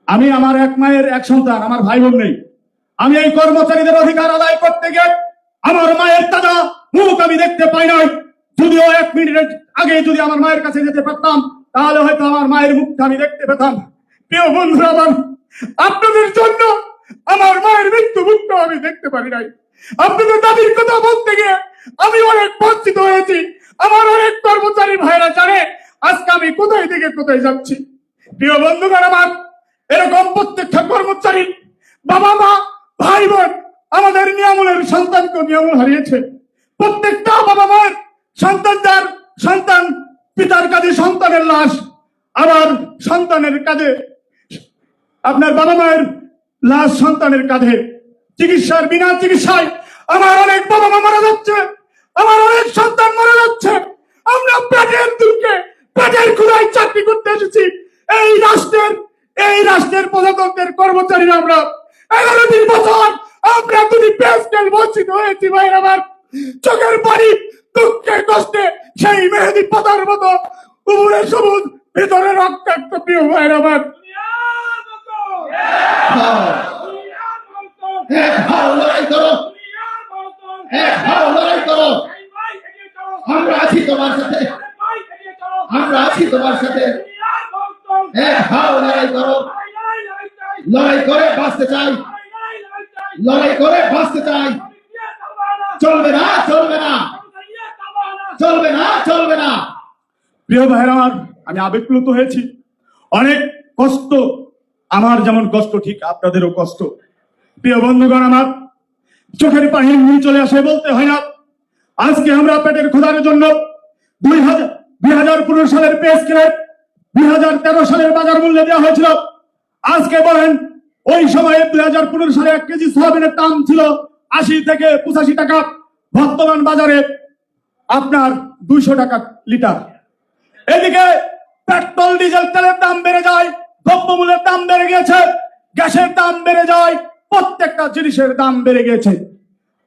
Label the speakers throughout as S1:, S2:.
S1: আমি আমার এক মায়ের এক সন্তান, আমার ভাই বোন নেই। আমি এই কর্মচারীদের অধিকার আদায় করতে গিয়ে আমার মায়ের তাজা মুখ আমি দেখতে পাই নাই। যদিও 1 মিনিট আগে যদি আমার মায়ের কাছে যেতে পারতাম, তাহলে হয়তো আমার মায়ের মুখটা আমি দেখতে পেতাম। প্রিয় বন্ধুরা আমার, আপনাদের জন্য আমার মায়ের মৃত্যু মুখটা আমি দেখতে পারি নাই। আপনাদের দাবির কথা বলতে গিয়ে আমি অনেক বঞ্চিত হয়েছি। আমার অনেক কর্মচারী ভাইরা জানে আজকে আমি কোথায় থেকে কোথায় যাচ্ছি। প্রিয় বন্ধুগণ আমার, এরকম প্রত্যেকটা কর্মচারী বাবা মা ভাই বোন আমাদের নিয়ামলের সন্তানকে নিয়ামল হারিয়েছে। প্রত্যেকটা বাবা মায়ের সন্তান পিতার কাঁধে সন্তানের লাশ, আবার সন্তানের কাঁধে আপনার বাবা মায়ের লাশ সন্তানের কাঁধে। বিনা চিকিৎসায় আমার অনেক বাবা মা মারা যাচ্ছে, আমার অনেক সন্তান মারা যাচ্ছে। আমরা পেটের দুঃখে পেটের ক্ষুধায় চাকরি করতে এসেছি। এই রাষ্ট্রের প্রজাতন্ত্রের কর্মচারীরা আমরা 11 বছর আমরা যদি পে স্কেল বঞ্চিত হয়েছি। ভাই আমার চোখের পানি দুঃখে কষ্টে সেই মেহেদি পাতার মতো উপরে সবুজ ভিতরে রক্তাক্ত। প্রিয় ভাই আমার,
S2: আমরা আছি তোমার সাথে, আমরা আছি তোমার সাথে। লড়াই করো, লড়াই করে বাঁচতে চাই, লড়াই করে বাঁচতে চাই। চলবে না, চলবে না, চলবে না, চলবে না।
S1: প্রিয় ভাইরা আমার, আমি আবেগপ্লুত হয়েছি। অনেক কষ্ট, আমার যেমন কষ্ট ঠিক আপনাদেরও কষ্ট। প্রিয় বন্ধুগণ আমার, চোখের পানি চলে আসে বলতে হয় না। আজকে আমরা পেটের ক্ষুধার জন্য 2015 সালের পে স্কেলের 2013 সালের বাজার মূল্য দেওয়া হয়েছিল। আজকে বলেন, ওই সময়ে 2015 সালে 1 কেজি সয়াবিনের দাম ছিল 80 থেকে 85 টাকা। বর্তমান বাজারে আপনার 200 টাকা লিটার। এদিকে পেট্রোল ডিজেল তেলের দাম বেড়ে যায়, দ্রব্যমূল্যের দাম বেড়ে গেছে, গ্যাসের দাম বেড়ে যায়, প্রত্যেকটা জিনিসের দাম বেড়ে গেছে।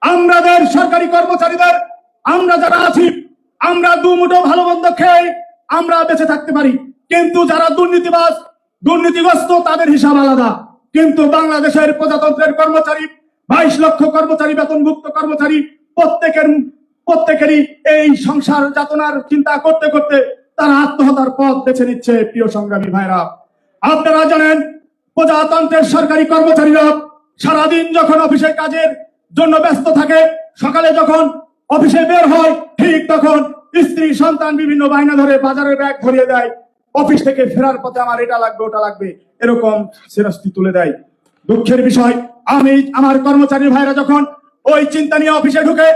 S1: আমাদের সরকারি কর্মচারীদের আমরা যারা আছি, আমরা দুমুঠো ভালো মন্দ খেয়ে আমরা বেঁচে থাকতে পারি, কিন্তু যারা দুর্নীতিগ্রস্ত তাদের হিসাব আলাদা। কিন্তু বাংলাদেশের প্রজাতন্ত্রের কর্মচারী 22 লক্ষ কর্মচারী, বেতনভুক্ত কর্মচারী, প্রত্যেকেরই এই সংসার যাতনার চিন্তা করতে করতে তারা আত্মহত্যার পথ বেছে নিচ্ছে। প্রিয় সংগ্রামী ভাইরা, আপনারা জানেন প্রজাতন্ত্রের সরকারি কর্মচারীরা সারাদিন যখন অফিসের কাজের জন্য ব্যস্ত থাকে, সকালে যখন অফিসে বের হয় ঠিক তখন স্ত্রী সন্তান বিভিন্ন বায়না ধরে বাজারের ব্যাগ ধরিয়ে দেয়। অফিস থেকে ফেরার পথে আমার এটা লাগবে ওটা লাগবে এরকম শেরাস্তি তুলে দেয়। দুঃখের বিষয়, আমার কর্মচারী ভাইরা যখন ওই চিন্তা নিয়ে অফিসে ঢুকে,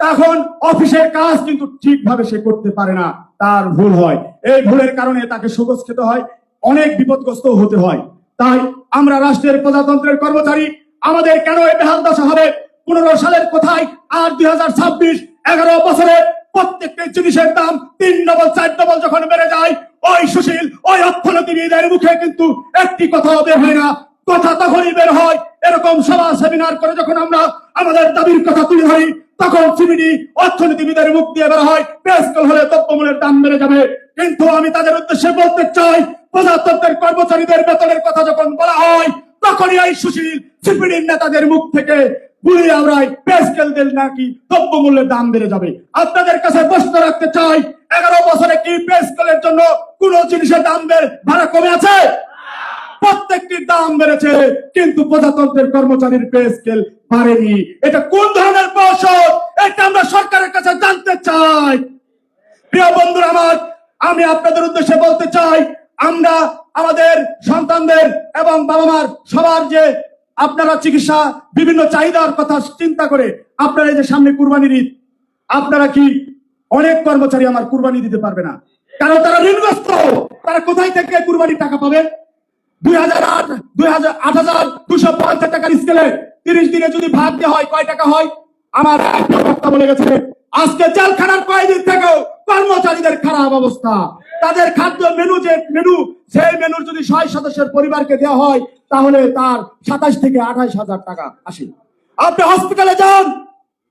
S1: তখন অফিসের কাজ কিন্তু ঠিকভাবে সে করতে পারে না, তার ভুল হয়। এই ভুলের কারণে তাকে সুগোজ খেতে হয়, অনেক বিপদগ্রস্ত হতে হয়। তাই আমরা রাষ্ট্রের প্রজাতন্ত্রের কর্মচারী, আমাদের কেন এই বেহাল দশা হবে? 15 সালের কোথায় আর 2026 11 বছরে প্রত্যেকটা জিনিসের দাম 3 ডবল 4 ডবল যখন বেড়ে যায়, ওই সুশীল ওই অর্থনীতিবিদের মুখে কিন্তু একটি কথা বের হয় না। কথা তখনই বের হয় এরকম সভা সেমিনার করে যখন আমরা আমাদের দাবির কথা তুলে ধরি, তখন সিবিডি অর্থনীতিবিদের মুখ দিয়ে বের হয় পে স্কেল হলে দ্রব্যমূল্যের দাম বেড়ে যাবে। কিন্তু আমি তাদের উদ্দেশ্যে বলতে চাই, প্রজাতন্ত্রের কর্মচারীদের বেতনের কথা যখন বলা হয়, তখনই এই সুশীল সিপিডির নেতাদের মুখ থেকে বলি আমরা পে স্কেল দিল নাকি দ্রব্যমূল্যের দাম বেড়ে যাবে। আপনাদের কাছে প্রশ্ন রাখতে চাই, 11 বছরে কি পে স্কেলের জন্য কোন জিনিসের দাম ভাড়া কমে আছে? প্রত্যেকটির দাম বেড়েছে, কিন্তু প্রজাতন্ত্রের কর্মচারীর পে স্কেল বাড়েনি। এটা কোন ধরনের কৌশল? এটা আমরা সরকারের কাছে জানতে চাই। প্রিয় বন্ধুরা আমার, আমি আপনাদের উদ্দেশ্যে বলতে চাই, আমরা আমাদের সন্তানদের এবং বাবা মার সবার যে আপনারা চিকিৎসা বিভিন্ন চাহিদার কথা চিন্তা করে আপনারা এই যে সামনে কুরবানির ঈদ, আপনারা কি অনেক কর্মচারী আমার কুরবানি দিতে পারবে না, কারণ তারা ঋণগ্রস্ত। তারা কোথায় থেকে কুরবানির টাকা পাবে? 8,250 টাকার স্কেলে 30 দিনে যদি ভাগ দেওয়া হয় কয় টাকা হয়? আমার বক্তা বলে গেছে, আজকে জেলখানার কয়েকদিন থেকেও কর্মচারীদের খারাপ অবস্থা। তাদের খাদ্য মেনু সেই মেনুর যদি 6 সদস্যের পরিবারকে দেওয়া হয়, তাহলে তার 27 থেকে 28,000 টাকা আসে। আপনি হসপিটালে যান,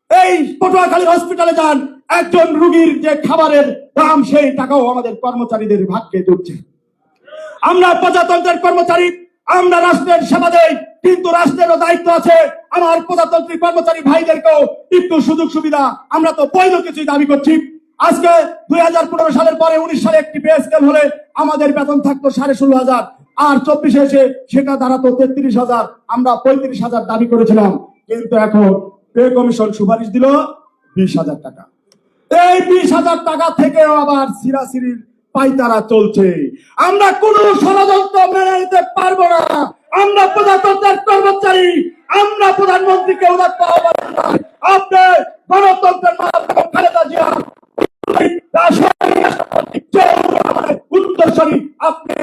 S1: এই পটুয়াখালী হসপিটালে যান, একজন রোগীর যে খাবারের দাম সেই টাকাও আমাদের কর্মচারীদের ভাগ্যে জুটছে। আমরা প্রজাতন্ত্রের কর্মচারী, আমরা রাষ্ট্রের সেবা দেই, কিন্তু রাষ্ট্রেরও দায়িত্ব আছে আমার প্রজাতন্ত্রী কর্মচারী ভাইদেরকেও একটু সুযোগ সুবিধা। আমরা তো বৈধ কিছুই দাবি করছি। আজকে 2015 সালের পরে 19 সালে একটি পে স্কেল হলে আমাদের বেতন থাকতো 16,500, আর 24-এ এসে সেটা দাঁড়াতো 33,000। আমরা 35,000 দাবি করেছিলাম, কিন্তু এখন পে কমিশন সুপারিশ দিল 20,000 টাকা। এই 20,000 টাকা থেকেও আবার সিরাসিরির পাইতারা চলছে। আমরা কোন ষড়যন্ত্র মেনে নিতে পারবো না। আমরা প্রজাতন্ত্রের কর্মচারী, আমরা প্রধানমন্ত্রীকে উদাত্ত আহ্বান জানাই, আপনি গণতন্ত্রের মাধ্যমে খালেদা জিয়া উত্তরসূরি, আপনি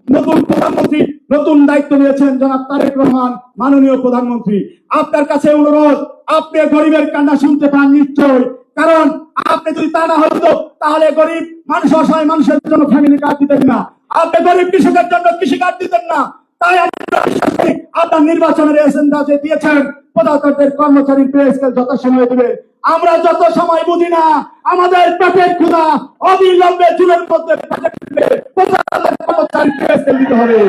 S1: নতুন প্রধানমন্ত্রী, নতুন দায়িত্ব নিয়েছেন জনাব তারেক রহমান মাননীয় প্রধানমন্ত্রী। আপনার কাছে অনুরোধ, আপনি গরিবের কান্না শুনতে পান নিশ্চয়, কারণ আপনি যদি তা না হতো তাহলে গরিব মানুষ, অসহায় মানুষের জন্য ফ্যামিলি কার্ড দিতেন না, আপনি গরিব কৃষকের জন্য কৃষি কার্ড দিতেন না। তাই আমরা বিশ্বাস করি আপনার নির্বাচনের এজেন্ডা যে দিয়েছেন প্রজাতন্ত্রের কর্মচারীর পে স্কেল যত সময় দিবে, আমরা যত সময় বুঝি না, আমাদের পেটের ক্ষুধা অবিলম্বে চুলের মধ্যে প্রজাতন্ত্রের কর্মচারীর পে স্কেল দিতে হবে।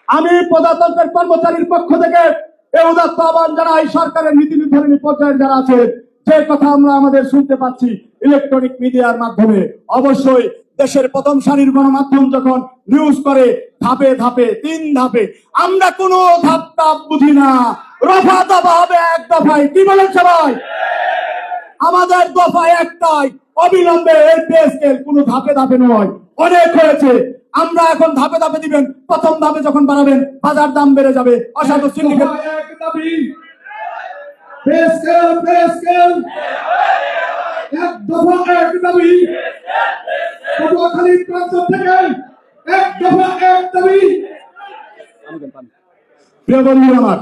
S1: আমি প্রজাতন্ত্রের কর্মচারীর পক্ষ থেকে এই উদাত্ত আহ্বান জানাই সরকারের নীতি নির্ধারণী পর্যায়ে যারা আছে, যে কথা আমরা আমাদের শুনতে পাচ্ছি ইলেকট্রনিক মিডিয়ার মাধ্যমে, অবশ্যই দেশের প্রথম সারির গণমাধ্যম যখন নিউজ করে ধাপে ধাপে 3 ধাপে, আমরা কোনো ধাপ টাপ বুঝি না, রফা দফা হবে এক দফায়। কি বলেন সবাই? আমাদের দফা একটাই, অবিলম্বে এই পে স্কেল, কোনো ধাপে ধাপে নয়। অনেক হয়েছে, আমরা এখন ধাপে ধাপে দিবেন। প্রথম ধাপে যখন বাড়াবেন বাজার দাম বেড়ে যাবে, অসাধু syndicate
S2: pay scale, pay scale, এক দফা এক দাবি, পটুয়াখালী প্রান্ত থেকে এক দফা এক দাবি।
S1: প্রিয় বন্ধু আমার,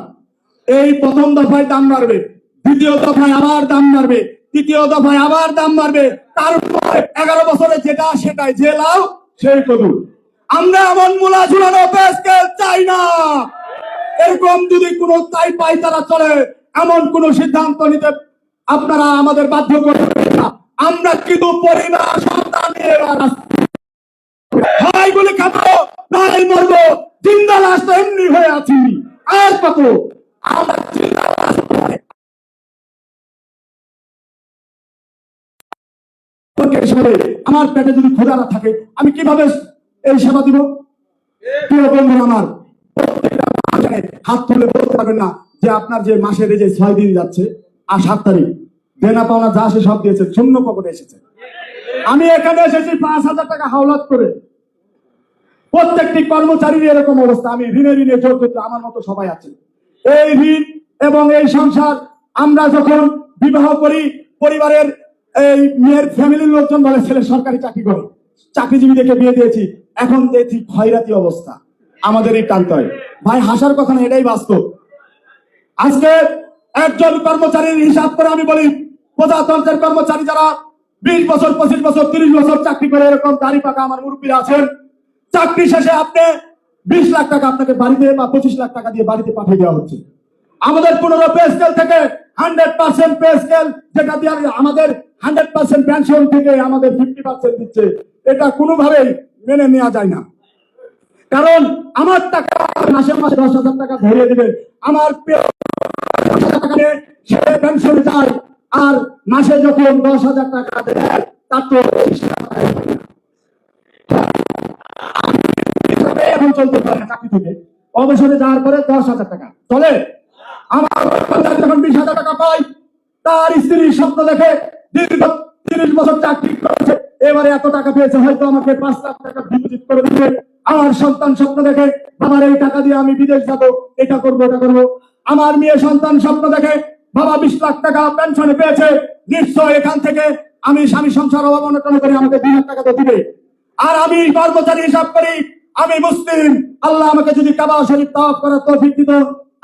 S1: এই প্রথম দফায় দাম বাড়বে, দ্বিতীয় দফায় আবার দাম বাড়বে, তৃতীয় দফায় আবার দাম বাড়বে, তারপরে 11 বছরে যেটা সেটাই, যে লাভ সেই কদু। আমরা এমন মূলা ঝুলানো পে স্কেল চাই না। এরকম যদি কোনো তাই পাই তারা চলে, এমন কোন সিদ্ধান্ত নিতে আপনারা আমাদের বাধ্য করবেন না। আমরা কিন্তু পরিবার সন্তান নিয়ে হয় বলে খাবো, নাই মরবো, জিন্দা লাশ তো এমনি হয়ে আছি। আর কত আমরা জিন্দা লাশ আমার পেটে যদি ক্ষুধা না থাকে আমি কিভাবে এই সেবা দিব? প্রিয় বন্ধু আমার, প্রত্যেকটা হাত তুলে বলতে পারবেন না যে আপনার যে মাসের এই যে 6 দিন যাচ্ছে আর 7 তারিখ দেনা পাওনা যা সে সব দিয়েছে, শূন্য পকেটে এসেছে। আমি এখানে এসেছি 5,000 টাকা হাওলাত করে। প্রত্যেকটি কর্মচারীর এরকম অবস্থা। আমি ঋণে ঋণে জড়িত, আমার মতো সবাই আছে। এই ঋণ এবং এই সংসার, আমরা যখন বিবাহ করি পরিবারের এই মেয়ের ফ্যামিলির লোকজন বলে ছেলে সরকারি চাকরি করে, চাকরিজীবী দেখে বিয়ে দিয়েছি, এখন দেখছি খয়রাতি অবস্থা। আমাদের এই টানতে হয় ভাই, হাসার কথা না, এটাই বাস্তব। আজকে একজন কর্মচারীর হিসাব করে আমি বলি, প্রজাতন্ত্রের কর্মচারী যারা 20 বছর 25 বছর 30 বছর চাকরি করে, এরকম দাড়ি পাকা আমার মুরব্বীরা আছেন, চাকরি শেষে আপনি 20 লাখ টাকা আপনাকে বাড়িতে বা 25 লাখ টাকা দিয়ে বাড়িতে পাঠিয়ে দেওয়া হচ্ছে। আমাদের 15 পে স্কেল থেকে 100% পে স্কেল, যেটা দিয়ে আমাদের 100% পেনশন থেকে আমাদের 50% দিচ্ছে। এটা কোনোভাবেই মেনে নেওয়া যায় না, কারণ আমার টাকা মাসে মাসে 10,000 টাকা ধরিয়ে দেবে, আমার টাকা নিয়ে সে পেনশনে যায়, আর মাসে যখন 10,000 টাকা দেয় তার তো এখন চলতে পারে না। চাকরি থেকে অবসরে যাওয়ার পরে 10,000 টাকা চলে। আমার যখন 20,000 টাকা পাই, তার স্ত্রীর স্বপ্ন দেখে দীর্ঘ 30 বছর চাকরি করেছে, এবারে এত টাকা পেয়েছে, হয়তো আমাকে 5 লাখ টাকা ডিপোজিট করে দিবে। আমার সন্তান স্বপ্ন দেখে বাবার এই টাকা দিয়ে আমি বিদেশ যাবো, এটা করবো ওটা করবো। আমার মেয়ে সন্তান স্বপ্ন দেখে বাবা 20 লাখ টাকা পেনশনে পেয়েছে, নিশ্চয় এখান থেকে আমি স্বামী সংসার অভাব অনটন করে আমাকে 2 লাখ টাকা তো দিবে। আর আমি কর্মচারী হিসাব করি, আমি মুসলিম, আল্লাহ আমাকে যদি কাবা শরীফ তাওয়াফ করার তৌফিক দিত,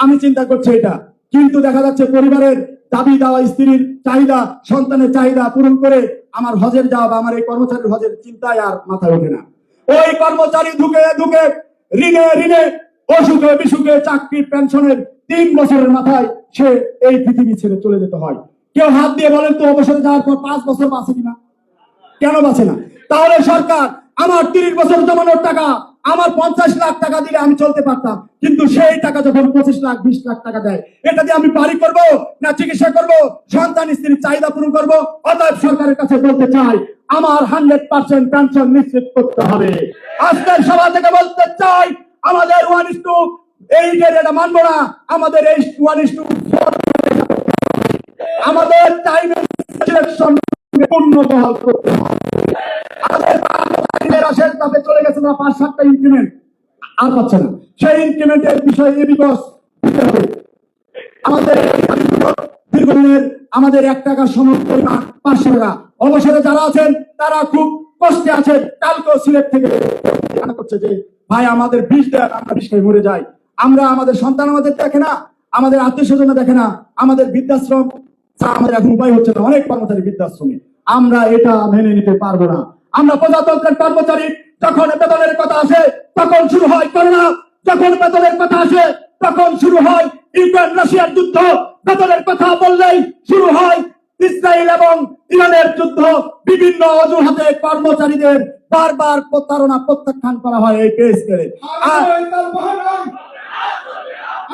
S1: আমি চিন্তা করছি এটা। কিন্তু দেখা যাচ্ছে পরিবারের দাবি দেওয়া, স্ত্রীর চাহিদা, সন্তানের চাহিদা পূরণ করে আমার হজের যাওয়া বা আমার এই কর্মচারীর হজের চিন্তায় আর মাথায় ওঠে না। ওই কর্মচারী ধুকে ধুকে ঋণে ঋণে অসুখে বিসুখে চাকরি পেনশনের 3 বছরের মাথায় সে এই পৃথিবী ছেড়ে চলে যেতে হয়। কেউ হাত দিয়ে বলেন তো অবসরে যাওয়ার পর 5 বছর বাঁচে কিনা? কেন বাঁচে না? তাহলে সরকার আমার 30 বছর জমানোর টাকা আমার 50 লাখ টাকা দিলে আমি চলতে পারতাম, কিন্তু সেই টাকা যখন 25 লাখ 20 লাখ টাকা দেয়, এটা দিয়ে আমি বাড়ি করব না চিকিৎসা করব, সন্তান স্ত্রীর চাহিদা পূরণ করব? অতএব সরকারের কাছে বলতে চাই, আমার 100% পেনশন নিশ্চিত করতে হবে। আজকের সভা থেকে বলতে চাই, আমাদের 1:2 এই যে এটা মানবো না, আমাদের এই 1:4 আমাদের টাইম সিলেকশন পূর্ণ বহাল করতে হবে। আমাদের শেষ ধাপে চলে গেছে না, 5-7টা ইনক্রিমেন্ট আর পাচ্ছে না, সেই ইনক্রিমেন্টের বিষয়ে বিকজ দিতে হবে। আমাদের দীর্ঘদিনের আমাদের 1 টাকা সমর্থন 500 টাকা, অবসরে যারা আছেন তারা খুব কষ্টে আছে। কালকেও সিলেট থেকে জানা করছে যে ভাই আমাদের 20 দেন, আমরা 20 খেয়ে মরে যাই। আমরা আমাদের সন্তান আমাদের দেখে না, আমাদের আত্মীয় স্বজন দেখে না, আমাদের বৃদ্ধাশ্রম আমাদের এখন উপায় হচ্ছে না, অনেক কর্মচারী বৃদ্ধাশ্রমে। আমরা এটা মেনে নিতে পারবো না। আমরা প্রজাতন্ত্রের কর্মচারী, যখন বেতনের কথা আসে তখন শুরু হয় করোনা, যখন বেতনের কথা আসে তখন শুরু হয় ইউক্রেন রাশিয়ার যুদ্ধ, বেতনের কথা বললেই শুরু হয় ইসরায়েল এবং ইরানের যুদ্ধ। বিভিন্ন অজুহাতে কর্মচারীদের বারবার প্রতারণা প্রত্যাখ্যান করা হয় এই পে স্কেলে।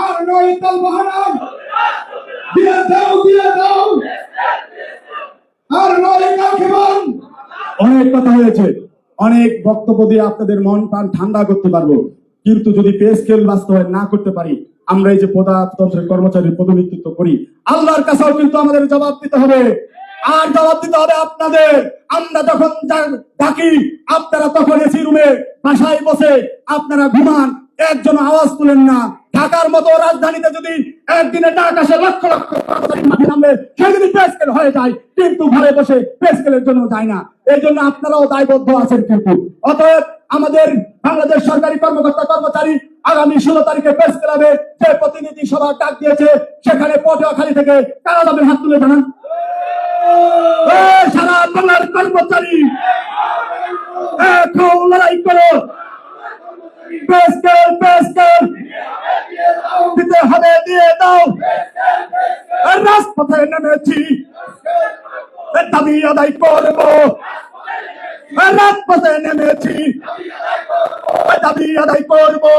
S2: আর নয় তাল বাহানাম দিয়ে দাও আর নয় কাকে বল।
S1: অনেক কথা হয়েছে, অনেক বক্তব্য দিয়ে আপনাদের মন প্রাণ ঠান্ডা করতে পারবো, কিন্তু যদি পে স্কেল বাস্তবায়ন না করতে পারি, আমরা এই যে প্রজাতন্ত্রের কর্মচারীর প্রতিনিধিত্ব করি, আল্লাহর কাছেও কিন্তু আমাদের জবাব দিতে হবে। আর জবাব দিতে হবে আপনাদের। আমরা যখন ডাকি আপনারা তখন এসি রুমে বাসায় বসে আপনারা ঘুমান, একজন আওয়াজ তুলেন না। ঢাকার মতো রাজধানীতে যদি একদিনে ডাক আসে লক্ষ লক্ষ কর্মচারী মাঠে নামলে সেদিনই পে স্কেল হয়ে যায়, কিন্তু ঘরে বসে পে স্কেলের জন্য যায় না। এই জন্য আপনারাও দায়বদ্ধ আছেন। কিন্তু অতএব আমাদের বাংলাদেশ সরকারি কর্মকর্তা কর্মচারী আগামী 16 তারিখে প্রেস ক্লাবে যে প্রতিনিধি সভা ডাক দিয়েছে, সেখানে পটুয়াখালী থেকে কারা যাবেন? হাত তুলে জানান। সারা বাংলার কর্মচারী এখন লড়াই করো, পে স্কেল দিতে হবে, দিয়ে দাও। রাজপথে নেমেছি, দাবি আদায় করবো। রাজপথে নেমেছি, দাবি আদায় করবো।